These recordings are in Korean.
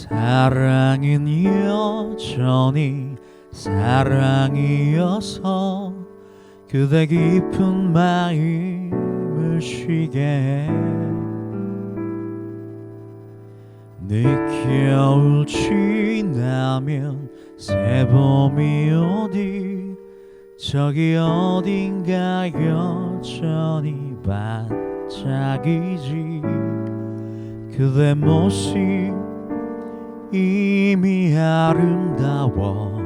사랑은 여전히 사랑이어서 그대 깊은 마음을 쉬게 해. 늦겨울 지나면 새봄이 오디 저기 어딘가 여전히 반짝이지. 그대 모습 이미 아름다워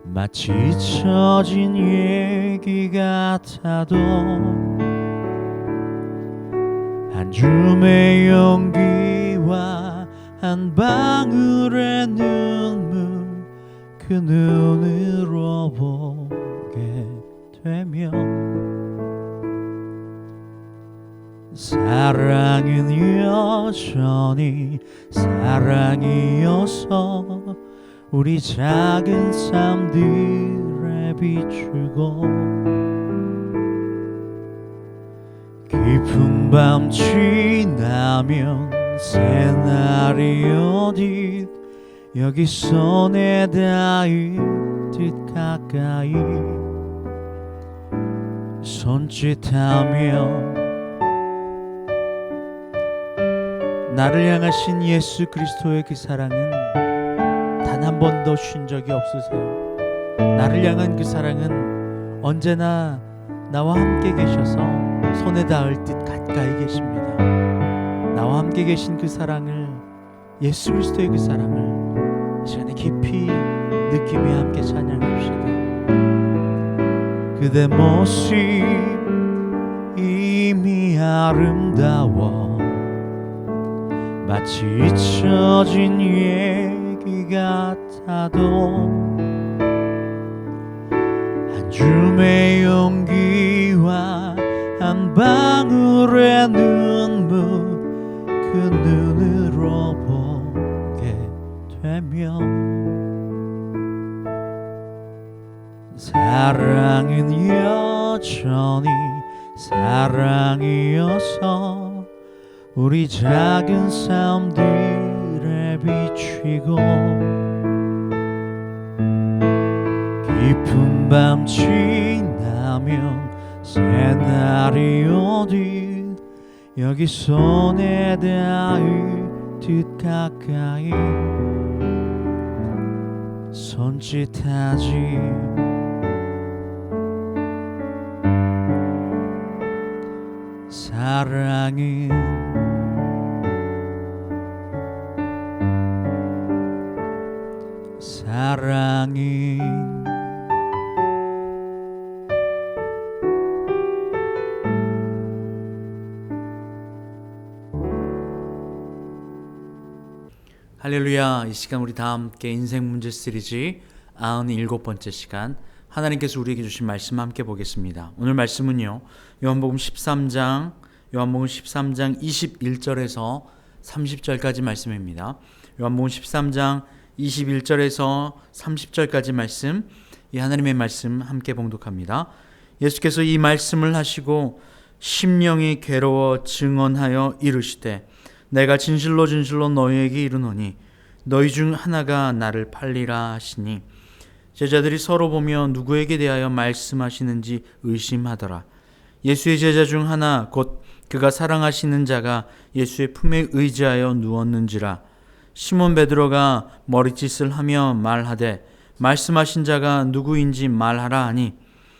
마치 잊혀진 얘기 같아도 한 줌의 용기와 한 방울의 눈물 그 눈으로 보게 되면 사랑은 여전히 사랑이어서 우리 작은 삶들에 비추고 깊은 밤 지나면 새날이 오듯 여기서 내 닿을 듯 가까이 손짓하며 나를 향하신 예수 그리스도의 그 사랑은 단 한 번도 쉰 적이 없으세요. 나를 향한 그 사랑은 언제나 나와 함께 계셔서 손에 닿을 듯 가까이 계십니다. 나와 함께 계신 그 사랑을, 예수 그리스도의 그 사랑을 이 시간에 깊이 느끼며 함께 찬양합시다. 그대 모습 이미 아름다워 마치 잊혀진 얘기 같아도 한 줌의 용기와 한 방울의 눈물 그 눈으로 보게 되면 사랑은 여전히 사랑이어서 우리 작은 삶들에 비추고 깊은 밤 지나면 새날이 오듯 여기 손에 닿을 듯 가까이 손짓하지. 사랑은 할렐루야. 이 시간 우리 다 함께 인생 문제 시리즈 97번째 시간, 하나님께서 우리에게 주신 말씀 함께 보겠습니다. 오늘 말씀은요, 요한복음 13장 21절에서 30절까지 말씀입니다. 요한복음 13장 21절에서 30절까지 말씀, 이 하나님의 말씀 함께 봉독합니다. 예수께서 이 말씀을 하시고 심령이 괴로워 증언하여 이르시되 내가 진실로 진실로 너희에게 이르노니 너희 중 하나가 나를 팔리라 하시니 제자들이 서로 보며 누구에게 대하여 말씀하시는지 의심하더라. 예수의 제자 중 하나 곧 그가 사랑하시는 자가 예수의 품에 의지하여 누웠는지라. 시몬 베드로가 머리짓을 하며 말하되 말씀하신 자가 누구인지 말하라 하니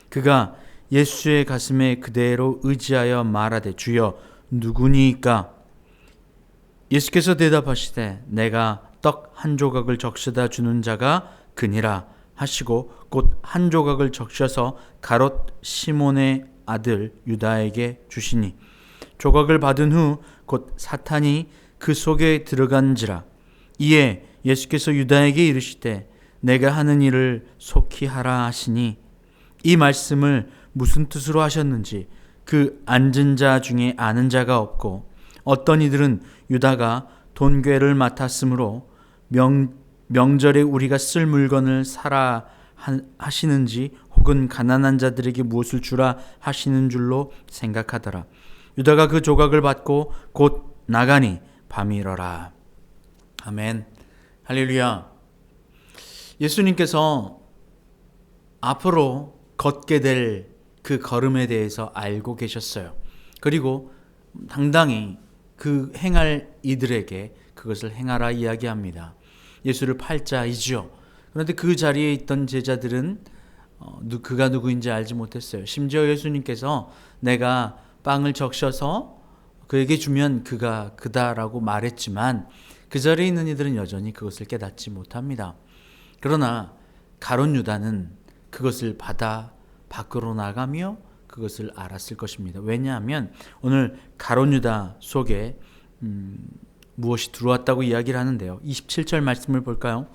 그가 예수의 가슴에 그대로 의지하여 말하되 주여 누구니이까? 예수께서 대답하시되 내가 떡 한 조각을 적셔다 주는 자가 그니라 하시고 곧 한 조각을 적셔서 가롯 시몬의 아들 유다에게 주시니 조각을 받은 후 곧 사탄이 그 속에 들어간지라. 이에 예수께서 유다에게 이르시되 내가 하는 일을 속히 하라 하시니 이 말씀을 무슨 뜻으로 하셨는지 그 앉은 자 중에 아는 자가 없고 어떤 이들은 유다가 돈괴를 맡았으므로 명절에 우리가 쓸 물건을 사라 하시는지 혹은 가난한 자들에게 무엇을 주라 하시는 줄로 생각하더라. 유다가 그 조각을 받고 곧 나가니 밤이 이러라. 아멘. 할렐루야. 예수님께서 앞으로 걷게 될 그 걸음에 대해서 알고 계셨어요. 그리고 당당히 그 행할 이들에게 그것을 행하라 이야기합니다. 예수를 팔자이죠. 그런데 그 자리에 있던 제자들은 그가 누구인지 알지 못했어요. 심지어 예수님께서 내가 빵을 적셔서 그에게 주면 그가 그다라고 말했지만 그 자리에 있는 이들은 여전히 그것을 깨닫지 못합니다. 그러나 가룟 유다는 그것을 받아 밖으로 나가며 그것을 알았을 것입니다. 왜냐하면 오늘 가룟 유다 속에 무엇이 들어왔다고 이야기를 하는데요. 27절 말씀을 볼까요?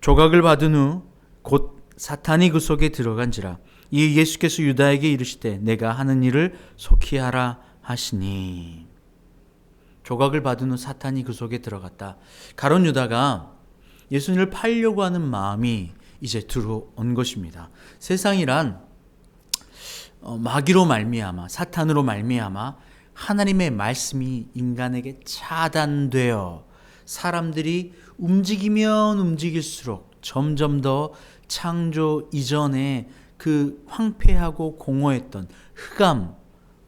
조각을 받은 후 곧 사탄이 그 속에 들어간지라. 이 예수께서 유다에게 이르시되 내가 하는 일을 속히 하라 하시니. 조각을 받은 후 사탄이 그 속에 들어갔다. 가룟 유다가 예수님을 팔려고 하는 마음이 이제 들어온 것입니다. 세상이란 마귀로 말미암아, 사탄으로 말미암아 하나님의 말씀이 인간에게 차단되어 사람들이 움직이면 움직일수록 점점 더 창조 이전에 그 황폐하고 공허했던 흑암,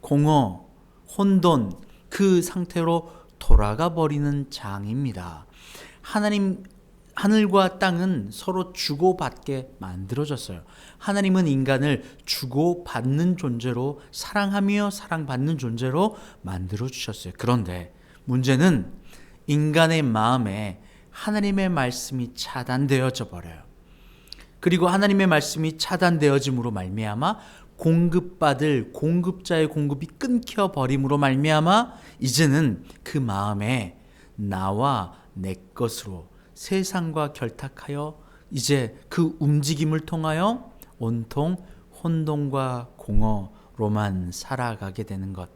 공허, 혼돈 그 상태로 돌아가 버리는 장입니다. 하늘과 땅은 서로 주고받게 만들어졌어요. 하나님은 인간을 주고받는 존재로 사랑하며 사랑받는 존재로 만들어주셨어요. 그런데 문제는 인간의 마음에 하나님의 말씀이 차단되어져 버려요. 그리고 하나님의 말씀이 차단되어짐으로 말미암아 공급받을 공급자의 공급이 끊겨버림으로 말미암아 이제는 그 마음에 나와 내 것으로 세상과 결탁하여 이제 그 움직임을 통하여 온통 혼돈과 공허로만 살아가게 되는 것.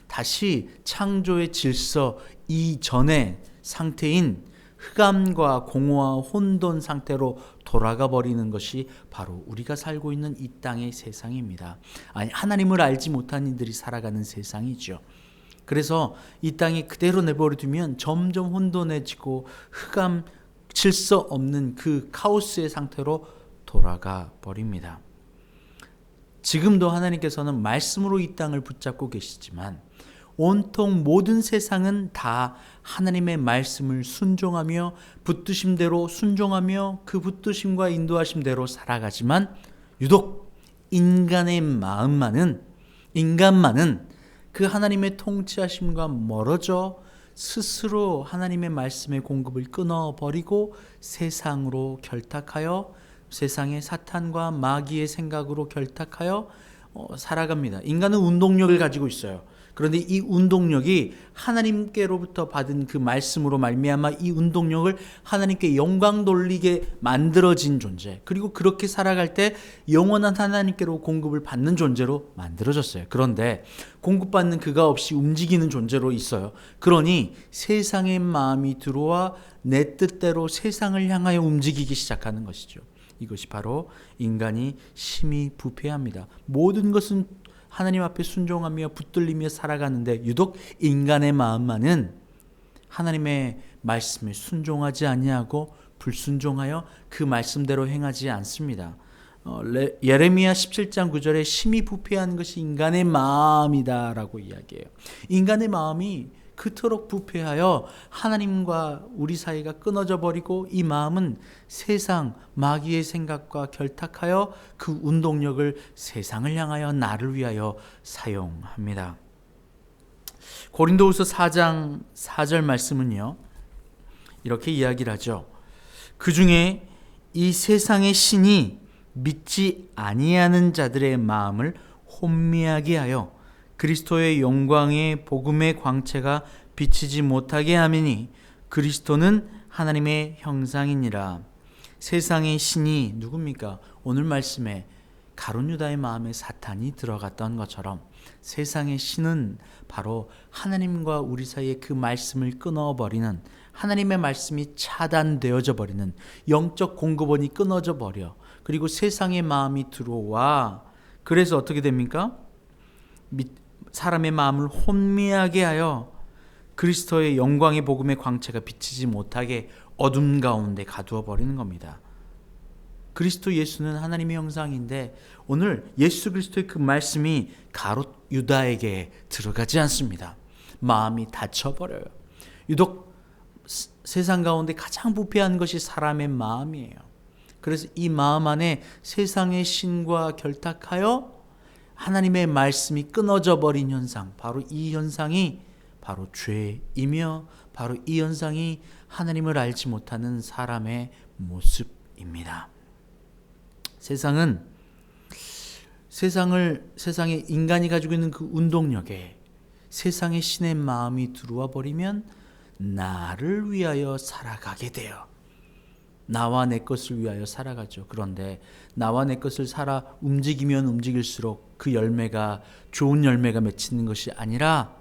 다시 창조의 질서 이전의 상태인 흑암과 공허와 혼돈 상태로 돌아가 버리는 것이 바로 우리가 살고 있는 이 땅의 세상입니다. 아니, 하나님을 알지 못한 이들이 살아가는 세상이죠. 그래서 이 땅에 그대로 내버려두면 점점 혼돈해지고 흑암 질서 없는 그 카오스의 상태로 돌아가 버립니다. 지금도 하나님께서는 말씀으로 이 땅을 붙잡고 계시지만 온통 모든 세상은 다 하나님의 말씀을 순종하며 붙드심대로 순종하며 그 붙드심과 인도하심대로 살아가지만 유독 인간만은 그 하나님의 통치하심과 멀어져 스스로 하나님의 말씀의 공급을 끊어버리고 세상으로 결탁하여 세상의 사탄과 마귀의 생각으로 결탁하여 살아갑니다. 인간은 운동력을 가지고 있어요. 그런데 이 운동력이 하나님께로부터 받은 그 말씀으로 말미암아 이 운동력을 하나님께 영광 돌리게 만들어진 존재, 그리고 그렇게 살아갈 때 영원한 하나님께로 공급을 받는 존재로 만들어졌어요. 그런데 공급받는 그가 없이 움직이는 존재로 있어요. 그러니 세상의 마음이 들어와 내 뜻대로 세상을 향하여 움직이기 시작하는 것이죠. 이것이 바로 인간이 심히 부패합니다. 모든 것은 하나님 앞에 순종하며 붙들리며 살아가는데 유독 인간의 마음만은 하나님의 말씀에 순종하지 아니하고 불순종하여 그 말씀대로 행하지 않습니다. 예레미야 17장 9절에 심히 부패한 것이 인간의 마음이다라고 이야기해요. 인간의 마음이 그토록 부패하여 하나님과 우리 사이가 끊어져 버리고 이 마음은 세상 마귀의 생각과 결탁하여 그 운동력을 세상을 향하여 나를 위하여 사용합니다. 고린도후서 4장 4절 말씀은요, 이렇게 이야기를 하죠. 그 중에 이 세상의 신이 믿지 아니하는 자들의 마음을 혼미하게 하여 그리스도의 영광의 복음의 광채가 비치지 못하게 하미니 그리스도는 하나님의 형상이니라. 세상의 신이 누굽니까? 오늘 말씀에 가룟 유다의 마음에 사탄이 들어갔던 것처럼 세상의 신은 바로 하나님과 우리 사이의 그 말씀을 끊어버리는, 하나님의 말씀이 차단되어져 버리는, 영적 공급원이 끊어져 버려. 그리고 세상의 마음이 들어와. 그래서 어떻게 됩니까? 사람의 마음을 혼미하게 하여 그리스도의 영광의 복음의 광채가 비치지 못하게 어둠 가운데 가두어 버리는 겁니다. 그리스도 예수는 하나님의 형상인데 오늘 예수 그리스도의 그 말씀이 가롯 유다에게 들어가지 않습니다. 마음이 닫혀버려요. 유독 세상 가운데 가장 부패한 것이 사람의 마음이에요. 그래서 이 마음 안에 세상의 신과 결탁하여 하나님의 말씀이 끊어져 버린 현상, 바로 이 현상이 바로 죄이며 바로 이 현상이 하나님을 알지 못하는 사람의 모습입니다. 세상에 인간이 가지고 있는 그 운동력에 세상의 신의 마음이 들어와 버리면 나를 위하여 살아가게 돼요. 나와 내 것을 위하여 살아가죠. 그런데 나와 내 것을 살아 움직이면 움직일수록 그 열매가 좋은 열매가 맺히는 것이 아니라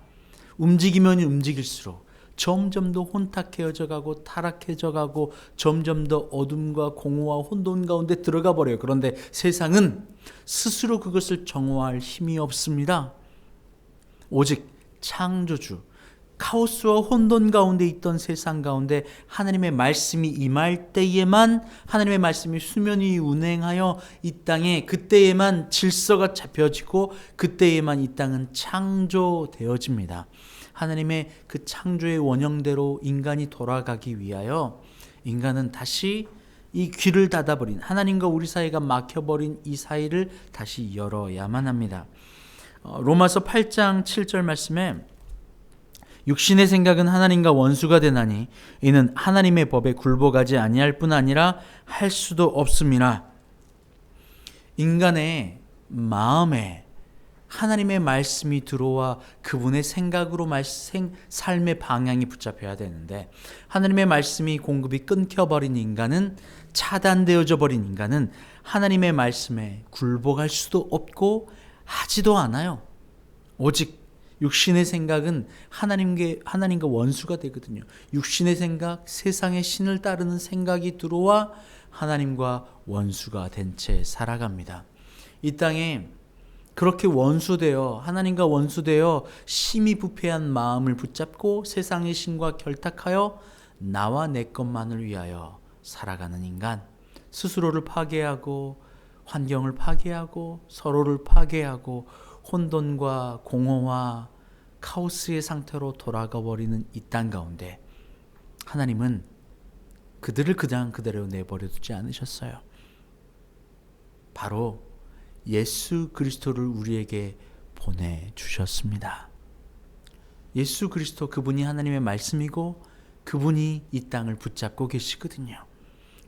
움직이면 움직일수록 점점 더 혼탁해져 가고 타락해져 가고 점점 더 어둠과 공허와 혼돈 가운데 들어가 버려요. 그런데 세상은 스스로 그것을 정화할 힘이 없습니다. 오직 창조주, 카오스와 혼돈 가운데 있던 세상 가운데 하나님의 말씀이 임할 때에만 하나님의 말씀이 수면 위에 운행하여 이 땅에 그때에만 질서가 잡혀지고 그때에만 이 땅은 창조되어집니다. 하나님의 그 창조의 원형대로 인간이 돌아가기 위하여 인간은 다시 이 귀를 닫아버린 하나님과 우리 사이가 막혀버린 이 사이를 다시 열어야만 합니다. 로마서 8장 7절 말씀에 육신의 생각은 하나님과 원수가 되나니 이는 하나님의 법에 굴복하지 아니할 뿐 아니라 할 수도 없음이라. 인간의 마음에 하나님의 말씀이 들어와 그분의 생각으로 삶의 방향이 붙잡혀야 되는데 하나님의 말씀이 공급이 끊겨버린 인간은 차단되어져 버린 인간은 하나님의 말씀에 굴복할 수도 없고 하지도 않아요. 오직 육신의 생각은 하나님과 원수가 되거든요. 육신의 생각, 세상의 신을 따르는 생각이 들어와 하나님과 원수가 된 채 살아갑니다. 이 땅에 그렇게 원수되어 하나님과 원수되어 심히 부패한 마음을 붙잡고 세상의 신과 결탁하여 나와 내 것만을 위하여 살아가는 인간, 스스로를 파괴하고 환경을 파괴하고 서로를 파괴하고 혼돈과 공허와 카오스의 상태로 돌아가 버리는 이 땅 가운데 하나님은 그들을 그냥 그대로 내버려 두지 않으셨어요. 바로 예수 그리스도를 우리에게 보내주셨습니다. 예수 그리스도 그분이 하나님의 말씀이고 그분이 이 땅을 붙잡고 계시거든요.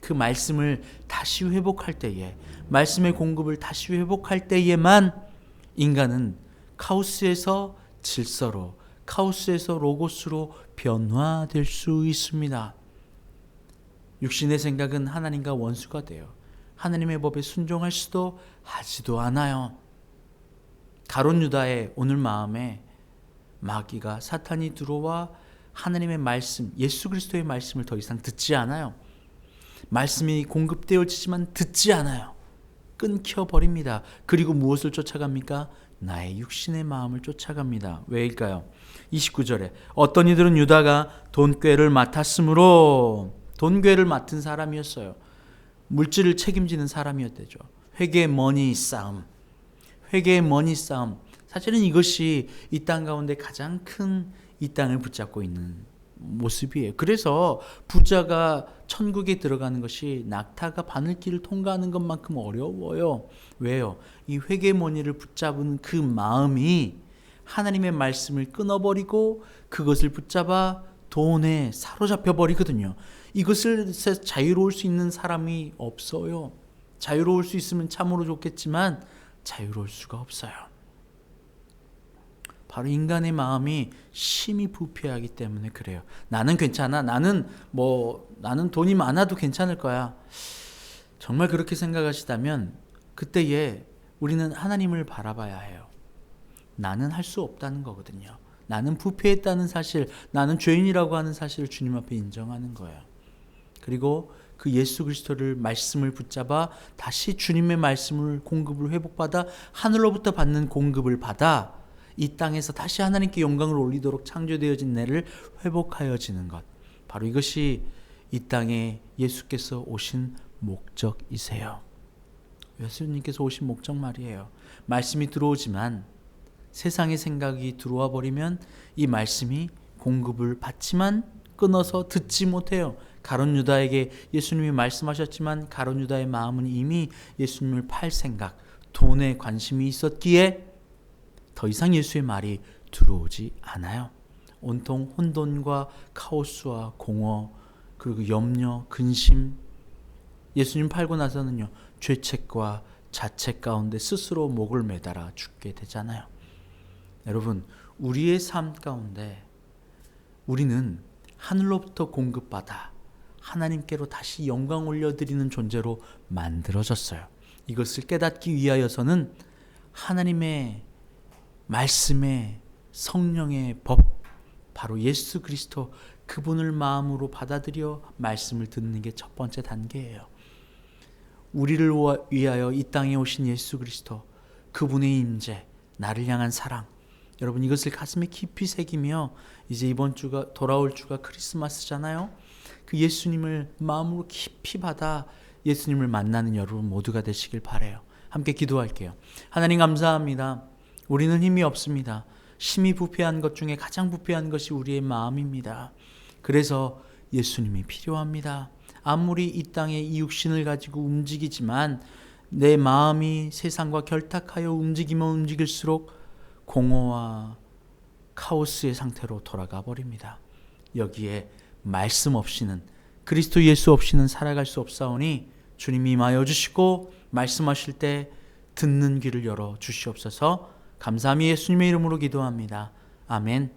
그 말씀을 다시 회복할 때에 말씀의 공급을 다시 회복할 때에만 인간은 카오스에서 질서로 카오스에서 로고스로 변화될 수 있습니다. 육신의 생각은 하나님과 원수가 돼요. 하나님의 법에 순종할 수도 하지도 않아요. 가룟 유다의 오늘 마음에 마귀가 사탄이 들어와 하나님의 말씀, 예수 그리스도의 말씀을 더 이상 듣지 않아요. 말씀이 공급되어지지만 듣지 않아요. 끊겨버립니다. 그리고 무엇을 쫓아갑니까? 나의 육신의 마음을 쫓아갑니다. 왜일까요? 29절에 어떤 이들은 유다가 돈꾀를 맡았으므로 돈꾀를 맡은 사람이었어요. 물질을 책임지는 사람이었대죠. 회계 머니 싸움. 사실은 이것이 이 땅 가운데 가장 큰 이 땅을 붙잡고 있는 모습이에요. 그래서 부자가 천국에 들어가는 것이 낙타가 바늘길을 통과하는 것만큼 어려워요. 왜요? 이 회계머니를 붙잡은 그 마음이 하나님의 말씀을 끊어버리고 그것을 붙잡아 돈에 사로잡혀 버리거든요. 이것을 자유로울 수 있는 사람이 없어요. 자유로울 수 있으면 참으로 좋겠지만 자유로울 수가 없어요. 바로 인간의 마음이 심히 부패하기 때문에 그래요. 나는 괜찮아. 나는 돈이 많아도 괜찮을 거야. 정말 그렇게 생각하시다면 그때에 우리는 하나님을 바라봐야 해요. 나는 할 수 없다는 거거든요. 나는 부패했다는 사실, 나는 죄인이라고 하는 사실을 주님 앞에 인정하는 거예요. 그리고 그 예수 그리스도를 말씀을 붙잡아 다시 주님의 말씀을 공급을 회복받아 하늘로부터 받는 공급을 받아 이 땅에서 다시 하나님께 영광을 올리도록 창조되어진 내를 회복하여지는 것, 바로 이것이 이 땅에 예수께서 오신 목적이세요. 예수님께서 오신 목적 말이에요. 말씀이 들어오지만 세상의 생각이 들어와 버리면 이 말씀이 공급을 받지만 끊어서 듣지 못해요. 가룟 유다에게 예수님이 말씀하셨지만 가룟 유다의 마음은 이미 예수님을 팔 생각, 돈에 관심이 있었기에 더 이상 예수의 말이 들어오지 않아요. 온통 혼돈과 카오스와 공허, 그리고 염려, 근심, 예수님 팔고 나서는요, 죄책과 자책 가운데 스스로 목을 매달아 죽게 되잖아요. 여러분, 우리의 삶 가운데 우리는 하늘로부터 공급받아 하나님께로 다시 영광 올려드리는 존재로 만들어졌어요. 이것을 깨닫기 위하여서는 하나님의 말씀의 성령의 법, 바로 예수 그리스도 그분을 마음으로 받아들여 말씀을 듣는 게 첫 번째 단계예요. 우리를 위하여 이 땅에 오신 예수 그리스도, 그분의 임재, 나를 향한 사랑, 여러분 이것을 가슴에 깊이 새기며 이제 이번 주가 돌아올 주가 크리스마스잖아요. 그 예수님을 마음으로 깊이 받아 예수님을 만나는 여러분 모두가 되시길 바라요. 함께 기도할게요. 하나님 감사합니다. 우리는 힘이 없습니다. 심히 부패한 것 중에 가장 부패한 것이 우리의 마음입니다. 그래서 예수님이 필요합니다. 아무리 이 땅에 이 육신을 가지고 움직이지만 내 마음이 세상과 결탁하여 움직이면 움직일수록 공허와 카오스의 상태로 돌아가 버립니다. 여기에 말씀 없이는, 그리스도 예수 없이는 살아갈 수 없사오니 주님이 임하여 주시고 말씀하실 때 듣는 귀를 열어 주시옵소서. 감사함이 예수님의 이름으로 기도합니다. 아멘.